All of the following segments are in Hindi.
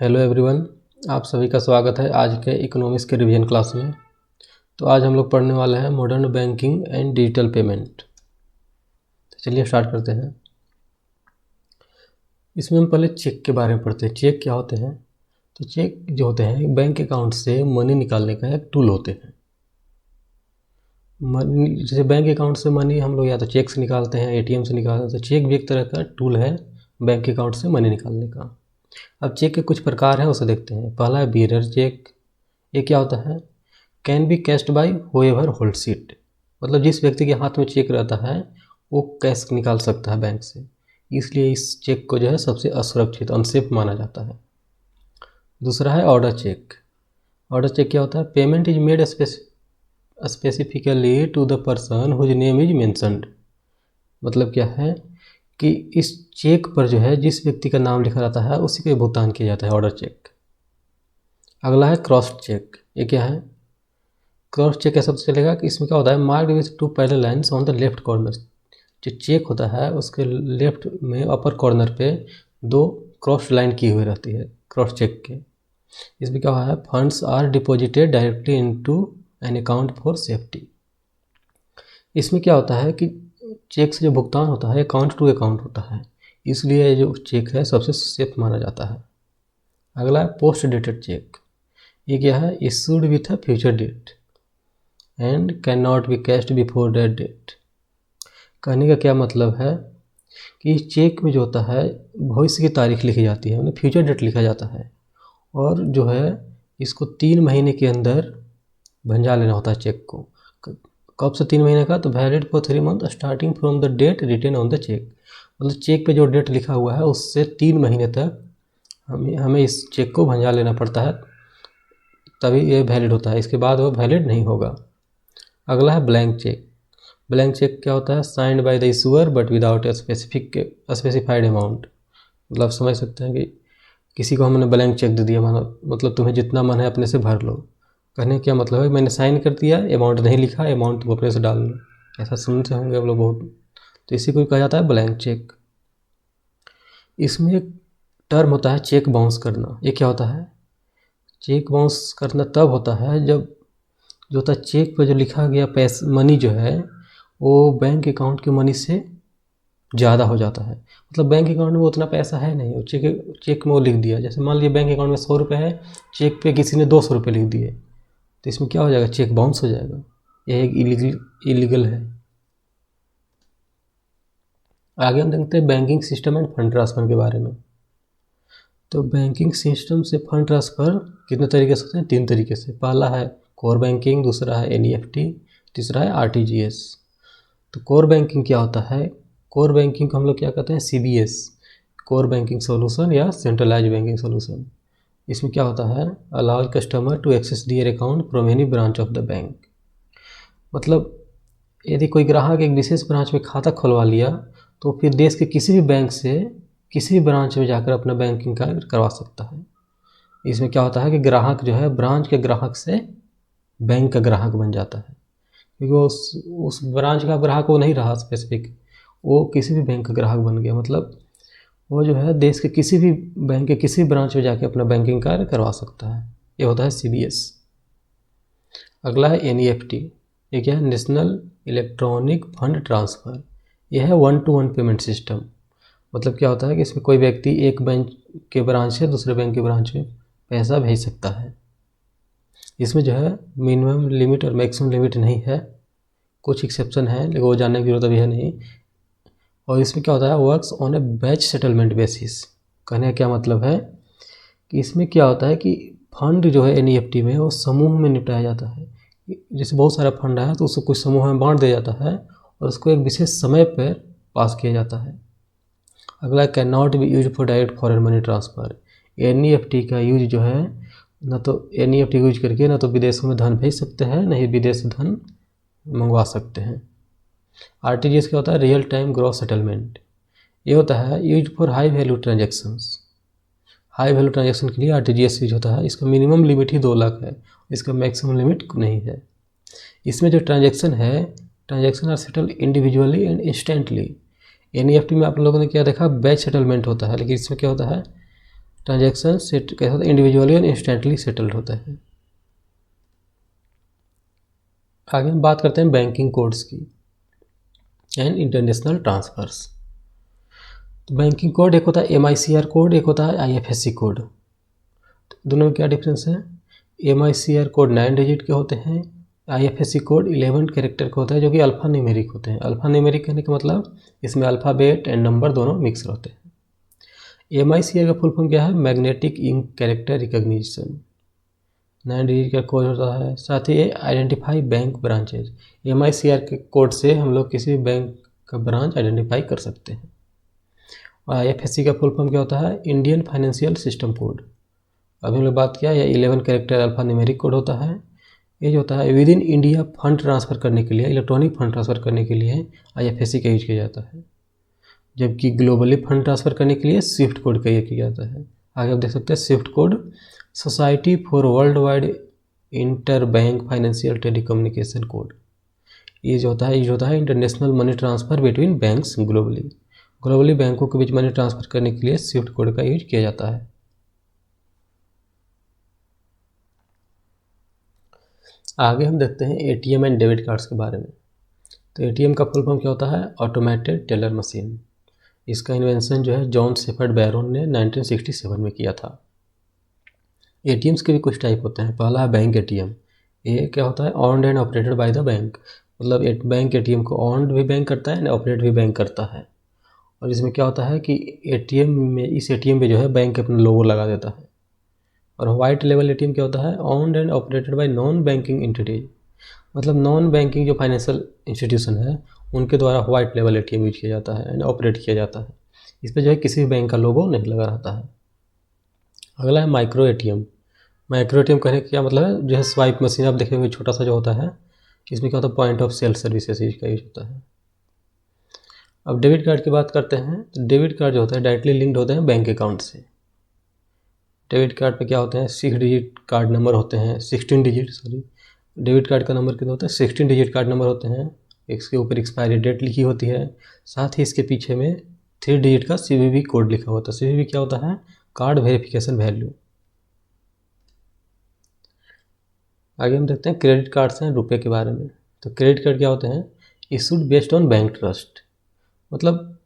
हेलो एवरीवन, आप सभी का स्वागत है आज के इकोनॉमिक्स के रिवीजन क्लास में। तो आज हम लोग पढ़ने वाले हैं modern banking and digital payment. तो चलिए स्टार्ट करते हैं। इसमें हम पहले चेक के बारे में पढ़ते हैं। चेक क्या होते हैं? तो चेक जो होते हैं बैंक अकाउंट से मनी निकालने का एक टूल होते हैं। मनी जैसे बैंक अकाउंट से मनी हम लोग या तो चेक से निकालते हैं, एटीएम से निकालते हैं। तो चेक भी एक तरह का टूल है बैंक अकाउंट से मनी निकालने का। अब चेक के कुछ प्रकार हैं, उसे देखते हैं। पहला है बियरर चेक। ये क्या होता है? Can be cashed by whoever holds it. मतलब जिस व्यक्ति के हाथ में चेक रहता है वो कैश निकाल सकता है बैंक से, इसलिए इस चेक को जो है सबसे असुरक्षित अनसेफ माना जाता है। दूसरा है ऑर्डर चेक। ऑर्डर चेक क्या होता है? Payment is made specifically to the person whose name is mentioned. मतलब क्या है कि इस चेक पर जो है जिस व्यक्ति का नाम लिखा रहता है उसी को भुगतान किया जाता है, ऑर्डर चेक। अगला है क्रॉस चेक। ये क्या है? क्रॉस चेक कैसे पता चलेगा कि इसमें क्या होता है? Marked with to parallel lines on the left corner. जो चेक होता है उसके लेफ्ट में अपर कॉर्नर पे दो क्रॉस लाइन की हुई रहती है क्रॉस चेक के। इसमें क्या है? Funds are deposited directly into an account for safety. इसमें क्या होता है कि चेक से जो भुगतान होता है अकाउंट टू अकाउंट होता है, इसलिए जो चेक है सबसे सेफ माना जाता है। अगला है पोस्ट डेटेड चेक। ये क्या है? Issued with a future date and can not be cashed before that date. कहने का क्या मतलब है कि चेक में जो होता है भविष्य की तारीख लिखी जाती है, मतलब फ्यूचर डेट लिखा जाता है, और जो है इसको 3 महीने के अंदर भंजा लेना होता है चेक को। कब से 3 महीने का? तो valid for 3 month starting from the date written on the cheque. मतलब चेक पे जो डेट लिखा हुआ है उससे 3 महीने तक हमें इस चेक को भंजा लेना पड़ता है, तभी ये वैलिड होता है। इसके बाद वो वैलिड नहीं होगा। अगला है ब्लैंक चेक। ब्लैंक चेक क्या होता है? Signed by the issuer but without a specified amount. मतलब समझ सकते हैं कि किसी को हमने ब्लैंक चेक दे दिया, मतलब तुम्हें जितना मन है अपने से भर लो। कहने का क्या मतलब है? मैंने साइन कर दिया, अमाउंट नहीं लिखा, अमाउंट तुम अपने से डाल लो। ऐसा सुनते होंगे आप लोग बहुत। तो इसी को कहा जाता है ब्लैंक चेक। इसमें एक टर्म होता है चेक बाउंस करना। ये क्या होता है? चेक बाउंस करना तब होता है जब जो होता है चेक पर जो लिखा गया पैसा मनी जो है वो बैंक अकाउंट के मनी से ज़्यादा हो जाता है। मतलब बैंक अकाउंट में वो उतना पैसा है नहीं, वो चेक में वो लिख दिया। जैसे मान लीजिए बैंक अकाउंट में 100 रुपये है, चेक पे किसी ने 200 रुपये लिख दिए, तो इसमें क्या हो जाएगा? चेक बाउंस हो जाएगा। यह एक इलीगल है। आगे हम देखते हैं banking system end fund transfer के बारे में। तो बैंकिंग सिस्टम से फंड ट्रांसफ़र कितने तरीके से होते हैं? 3 तरीके से। पहला है कोर बैंकिंग, दूसरा है एनईएफटी, तीसरा है आरटीजीएस। तो कोर बैंकिंग क्या होता है? कोर बैंकिंग को हम लोग क्या कहते हैं? सीबीएस, कोर बैंकिंग सॉल्यूशन या सेंट्रलाइज बैंकिंग सॉल्यूशन। इसमें क्या होता है? Allow customer to access their account from any branch of the bank. मतलब यदि कोई ग्राहक एक विशेष ब्रांच में खाता खुलवा लिया तो फिर देश के किसी भी बैंक से किसी भी ब्रांच में जाकर अपना बैंकिंग कार्य करवा सकता है। इसमें क्या होता है कि ग्राहक जो है ब्रांच के ग्राहक से बैंक का ग्राहक बन जाता है, क्योंकि वो उस ब्रांच का ग्राहक वो नहीं रहा स्पेसिफिक, वो किसी भी बैंक का ग्राहक बन गया। मतलब वो जो है देश के किसी भी बैंक के किसी भी ब्रांच में जाके अपना बैंकिंग कार्य करवा सकता है। ये होता है सीबीएस। अगला है एनईएफटी। ये क्या है? National electronic fund transfer. यह है 1-to-1 पेमेंट सिस्टम। मतलब क्या होता है कि इसमें कोई व्यक्ति एक बैंक के ब्रांच से दूसरे बैंक के ब्रांच में पैसा भेज सकता है। इसमें जो है मिनिमम लिमिट और मैक्सिमम लिमिट नहीं है, कुछ एक्सेप्शन है लेकिन वो जानने की जरूरत अभी है नहीं। और इसमें क्या होता है? Works on A batch settlement basis. कहने का क्या मतलब है कि इसमें क्या होता है कि फंड जो है एनईएफटी में वो समूह में निपटाया जाता है। जैसे बहुत सारा फंड है तो उसको कुछ समूह में बांट दिया जाता है और उसको एक विशेष समय पर पास किया जाता है। अगला can not B use for direct foreign money transfer. NEFT का यूज जो है ना तो एनईएफटी यूज करके ना तो विदेशों में धन भेज सकते हैं, ना ही विदेश से धन मंगवा सकते हैं। आरटीजीएस क्या होता है? Real time gross settlement. ये होता है use for high value transactions. High value transaction के लिए आरटीजीएस यूज होता है। इसका मिनिमम लिमिट ही 2 लाख है, इसका मैक्सिमम लिमिट नहीं है। इसमें जो transaction are settle individually and instantly. NEFT में आप लोगों ने क्या देखा? बैच सेटलमेंट होता है, लेकिन इसमें क्या होता है? ट्रांजेक्शन सेट कैसा होता है, इंडिविजुअली और इंस्टेंटली सेटल्ड होता है। आगे हम बात करते हैं बैंकिंग कोड्स की एंड इंटरनेशनल ट्रांसफर्स। तो बैंकिंग कोड एक होता है MICR कोड, एक होता है IFSC कोड। तो दोनों में क्या डिफरेंस है? MICR कोड 9 डिजिट के होते हैं, IFSC कोड 11 कैरेक्टर का होता है, जो कि अल्फ़ा न्यूमेरिक होते हैं। अल्फ़ा न्यूमेरिक कहने का मतलब इसमें अल्फ़ाबेट एंड नंबर दोनों मिक्स रहते हैं। MICR का फुल फॉर्म क्या है? Magnetic ink character recognition. 9 digit का कोड होता है। साथ ही आइडेंटिफाई बैंक ब्रांचेज। MICR के कोड से हम लोग किसी बैंक का ब्रांच आइडेंटिफाई कर सकते हैं। और IFSC का फुल फॉर्म क्या होता है? Indian financial system code. अभी हम लोग बात किया, यह 11 कैरेक्टर अल्फा न्यूमेरिक कोड होता है। ये जो होता है with in India fund transfer करने के लिए, इलेक्ट्रॉनिक फंड ट्रांसफ़र करने के लिए IFSC का यूज किया जाता है, जबकि ग्लोबली फंड ट्रांसफ़र करने के लिए स्विफ्ट कोड का यूज किया जाता है। आगे आप देख सकते हैं Swift code society for world wide inter bank financial telecommunication code. ये जो होता है यूज होता है international money transfer between banks globally बैंकों के बीच मनी ट्रांसफ़र करने के लिए स्विफ्ट कोड का यूज किया जाता है। आगे हम देखते हैं ATM एंड डेबिट कार्ड्स के बारे में। तो ATM का फुल फॉर्म क्या होता है? Automated teller machine. इसका इन्वेंशन जो है जॉन शेफर्ड बैरोन ने 1967 में किया था। ATMs के भी कुछ टाइप होते हैं। पहला है बैंक ATM। ये क्या होता है? Owned and operated by the bank. मतलब एक बैंक ATM को ऑन्ड भी बैंक करता है एंड ऑपरेट भी बैंक करता है। और इसमें क्या होता है कि इस ATM पे जो है बैंक अपना लोगो लगा देता है। और वाइट लेवल ATM क्या होता है? Owned and operated by non banking entities. मतलब नॉन बैंकिंग जो फाइनेंशियल इंस्टीट्यूशन है उनके द्वारा वाइट लेवल ATM यूज किया जाता है एंड ऑपरेट किया जाता है। इस पर जो है किसी भी बैंक का लोगो नहीं लगा रहता है। अगला है माइक्रो ATM। माइक्रो ATM कहने का क्या मतलब है? जो है स्वाइप मशीन आप देखे हुए छोटा सा जो होता है, इसमें क्या होता है? पॉइंट ऑफ सेल सर्विसेज इसका यूज होता है। अब डेबिट कार्ड की बात करते हैं। तो डेबिट कार्ड जो होता है डायरेक्टली लिंक्ड होते हैं बैंक अकाउंट से। डेबिट कार्ड पे क्या होते हैं? 6 डिजिट कार्ड नंबर होते हैं, 16 डिजिट सॉरी। डेबिट कार्ड का नंबर कितना होता है? 16 डिजिट कार्ड नंबर होते हैं। इसके ऊपर एक्सपायरी डेट लिखी होती है, साथ ही इसके पीछे में 3 डिजिट का CVV कोड लिखा होता है। CVV क्या होता है? Card verification value. आगे हम देखते हैं क्रेडिट कार्ड्स हैं रुपए के बारे में। तो क्रेडिट कार्ड क्या होते हैं? Issued based on bank trust. मतलब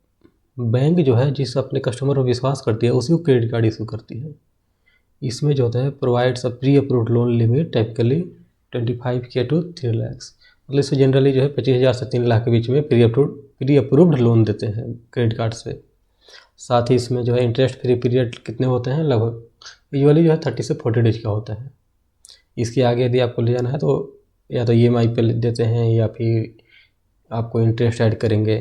बैंक जो है जिस अपने कस्टमर पर विश्वास करती है उसी को क्रेडिट कार्ड इशू करती है। इसमें जो होता है provides a pre approved loan limit typically 25K to 3 lakhs। मतलब इससे जनरली जो है 25,000 से 3 लाख के बीच में प्री अप्रूव्ड लोन देते हैं क्रेडिट कार्ड से। साथ ही इसमें जो है इंटरेस्ट फ्री पीरियड कितने होते हैं? लगभग यूजुअली जो है 30 से 40 डेज का होता है। इसके आगे यदि आपको ले जाना है तो या तो EMI पे देते हैं या फिर आपको इंटरेस्ट ऐड करेंगे।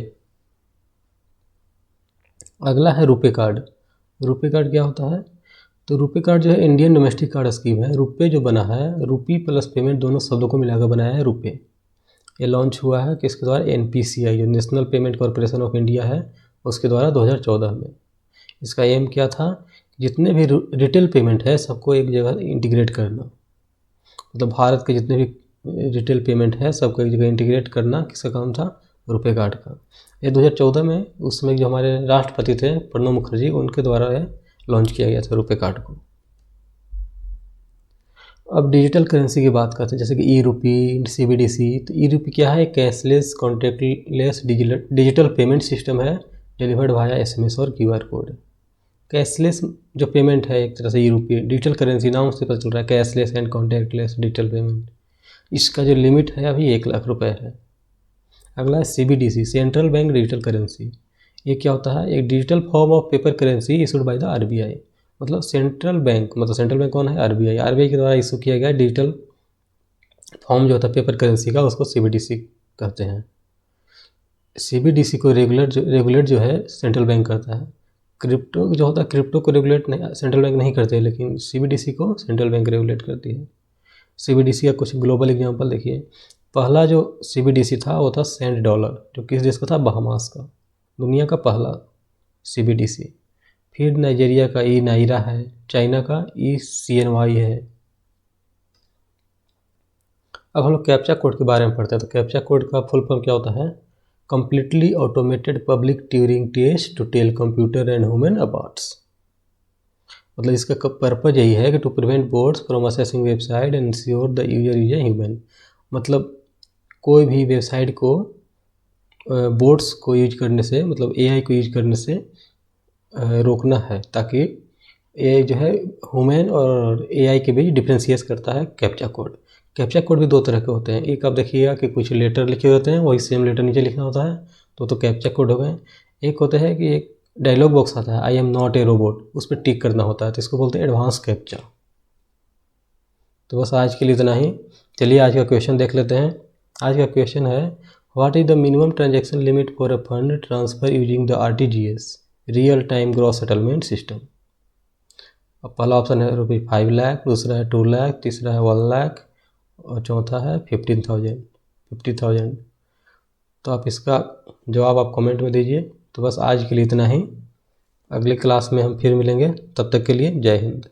अगला है रुपे कार्ड। रुपे कार्ड क्या होता है? तो रुपे कार्ड जो है इंडियन डोमेस्टिक कार्ड स्कीम है। रुपे जो बना है, रुपी प्लस पेमेंट दोनों शब्दों को मिलाकर बनाया है रुपे। ये लॉन्च हुआ है किसके द्वारा? NPCI जो national payment corporation of India है उसके द्वारा 2014 में। इसका एम क्या था? जितने भी रिटेल पेमेंट है सबको एक जगह इंटीग्रेट करना। मतलब भारत के जितने भी रिटेल पेमेंट है सबको एक जगह इंटीग्रेट करना किसका काम था? रुपे कार्ड का। ये 2014 में उस समय जो हमारे राष्ट्रपति थे प्रणब मुखर्जी, उनके द्वारा लॉन्च किया गया था रुपे कार्ड को। अब डिजिटल करेंसी की बात करते हैं, जैसे कि ई-रूपी, CBDC। तो ई-रूपी क्या है? Cashless contactless digital payment system है डिलीवर्ड वाया SMS और QR कोड। कैशलेस जो पेमेंट है एक तरह से ई-रूपी डिजिटल करेंसी नाम से पता चल रहा है, cashless and contactless digital payment. इसका जो लिमिट है अभी 1 लाख रुपए है। अगला है CBDC, central bank digital currency. ये क्या होता है? एक digital form of paper currency issued by the RBI। मतलब सेंट्रल बैंक कौन है? RBI के द्वारा इशू किया गया डिजिटल फॉर्म जो होता है पेपर करेंसी का, उसको CBDC कहते हैं। CBDC को रेगुलेट जो है सेंट्रल बैंक करता है। क्रिप्टो जो होता है, क्रिप्टो को रेगुलेट नहीं सेंट्रल बैंक नहीं करते, लेकिन CBDC को सेंट्रल बैंक रेगुलेट करती है। CBDC का कुछ ग्लोबल एग्जाम्पल देखिए। पहला जो CBDC था वो था सेंट डॉलर, जो किस देश का था? बहामास का, दुनिया का पहला CBDC। फिर नाइजीरिया का नाइरा है, चाइना का CNY है। अब हम लोग कैप्चा कोड के बारे में पढ़ते हैं। तो कैप्चा कोड का फुल फॉर्म क्या होता है? Completely automated public Turing test to tell computer and human अबाउट्स। मतलब इसका पर्पज़ यही है कि to prevent bots from accessing website and ensure the user is a human. मतलब कोई भी वेबसाइट को बोट्स को यूज करने से, मतलब एआई को यूज करने से रोकना है, ताकि एआई जो है ह्यूमन और एआई के बीच डिफ्रेंशिएट करता है कैप्चा कोड। कैप्चा कोड भी दो तरह के होते हैं। एक आप देखिएगा कि कुछ लेटर लिखे होते हैं, वही सेम लेटर नीचे लिखना होता है, तो कैप्चा कोड हो गए। एक होता है कि एक डायलॉग बॉक्स आता है, I am not a robot, उस पर टिक करना होता है, तो इसको बोलते हैं एडवांस कैप्चा। तो बस आज के लिए इतना ही। चलिए आज का क्वेश्चन देख लेते हैं। आज का क्वेश्चन है, what is the minimum transaction limit for a fund transfer using the RTGS real time gross settlement system. अब पहला ऑप्शन है ₹5 लाख, दूसरा है 2 लाख, तीसरा है 1 लाख और चौथा है 50,000। तो आप इसका जवाब आप कमेंट में दीजिए। तो बस आज के लिए इतना ही। अगली क्लास में हम फिर मिलेंगे, तब तक के लिए जय हिंद।